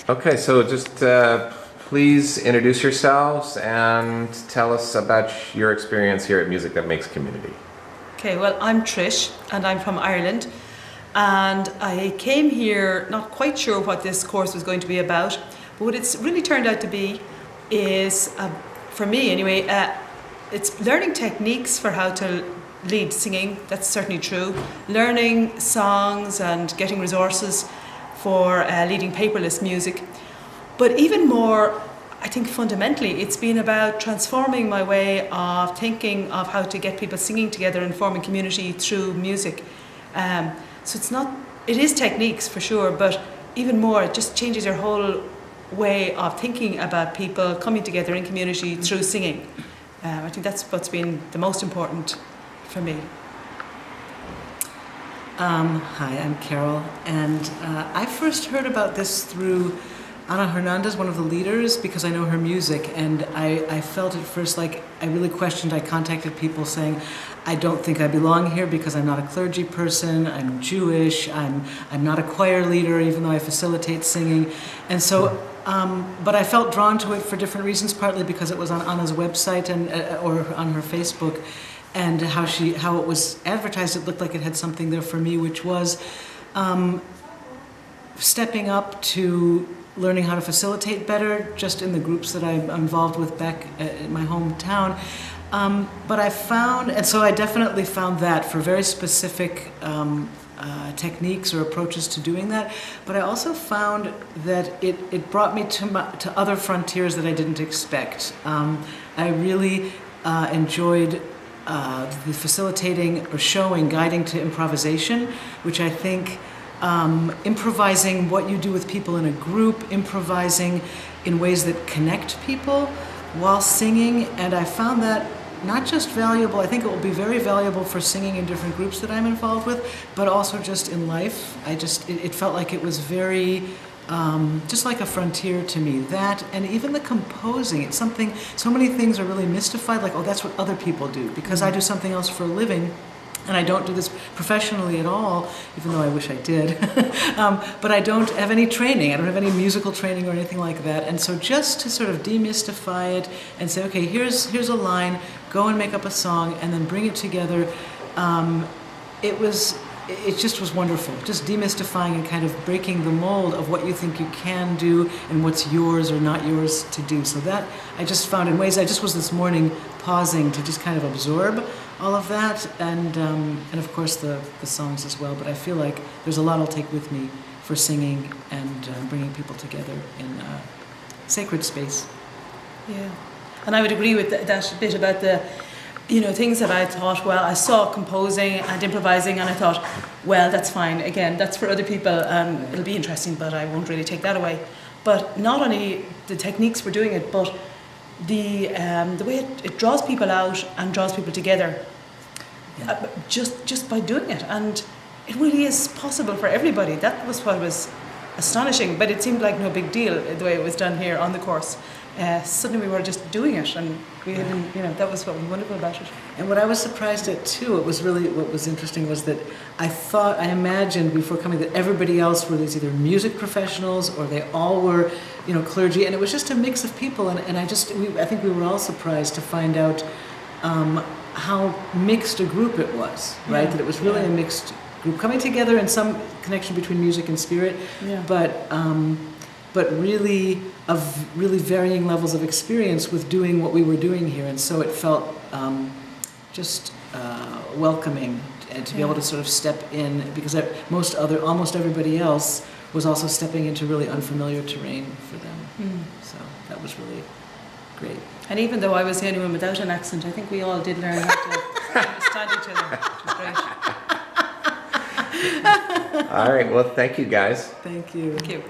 Okay, so just please introduce yourselves and tell us about your experience here at Music That Makes Community. Okay, well, I'm Trish and I'm from Ireland, and I came here not quite sure what this course was going to be about, but what it's really turned out to be is, for me anyway, it's learning techniques for how to lead singing. That's certainly true. Learning songs and getting resources for leading paperless music. But even more, I think fundamentally, it's been about transforming my way of thinking of how to get people singing together and forming community through music. So it is techniques for sure, but even more, it just changes your whole way of thinking about people coming together in community through singing. I think that's what's been the most important for me. Hi, I'm Carol, and I first heard about this through Ana Hernandez, one of the leaders, because I know her music, and I felt at first like I really questioned. I contacted people saying, I don't think I belong here because I'm not a clergy person, I'm Jewish, I'm not a choir leader, even though I facilitate singing. And so, but I felt drawn to it for different reasons, partly because it was on Anna's website and or on her Facebook, and how it was advertised. It looked like it had something there for me, which was stepping up to learning how to facilitate better, just in the groups that I'm involved with back in my hometown. But I found, and so I definitely found that for very specific techniques or approaches to doing that. But I also found that it brought me to other frontiers that I didn't expect. I really enjoyed the facilitating or guiding to improvisation, which I think improvising what you do with people in a group, improvising in ways that connect people while singing, and I found that not just valuable, I think it will be very valuable for singing in different groups that I'm involved with, but also just in life. It felt like it was very, just like a frontier to me. That, and even the composing, it's something, so many things are really mystified, like, oh, that's what other people do, because I do something else for a living. And I don't do this professionally at all, even though I wish I did. But I don't have any training. I don't have any musical training or anything like that. And so just to sort of demystify it and say, okay, here's a line, go and make up a song, and then bring it together. It just was wonderful. Just demystifying and kind of breaking the mold of what you think you can do and what's yours or not yours to do. So that I just found in ways, I just was this morning pausing to just kind of absorb all of that, and of course the songs as well. But I feel like there's a lot I'll take with me for singing and bringing people together in a sacred space. Yeah, and I would agree with that bit about the, things that I thought, well, I saw composing and improvising, and I thought, well, that's fine. Again, that's for other people. It'll be interesting, but I won't really take that away. But not only the techniques for doing it, but the way it draws people out and draws people together, just by doing it, and it really is possible for everybody. That was what was astonishing, but it seemed like no big deal the way it was done here on the course. Suddenly we were just doing it, and we didn't, that was what was wonderful about it. And what I was surprised at too, it was really, what was interesting was that I imagined before coming that everybody else were these either music professionals or they all were, clergy, and it was just a mix of people, and I think we were all surprised to find out how mixed a group it was, right? Yeah. That it was really a mixed group coming together in some connection between music and spirit, but really of really varying levels of experience with doing what we were doing here, and so it felt just welcoming, and to be able to sort of step in, because almost everybody else was also stepping into really unfamiliar terrain for them. So that was really great. And even though I was the only one without an accent, I think we all did learn how to understand each other, which was great. All right, well, thank you guys. Thank you. Thank you.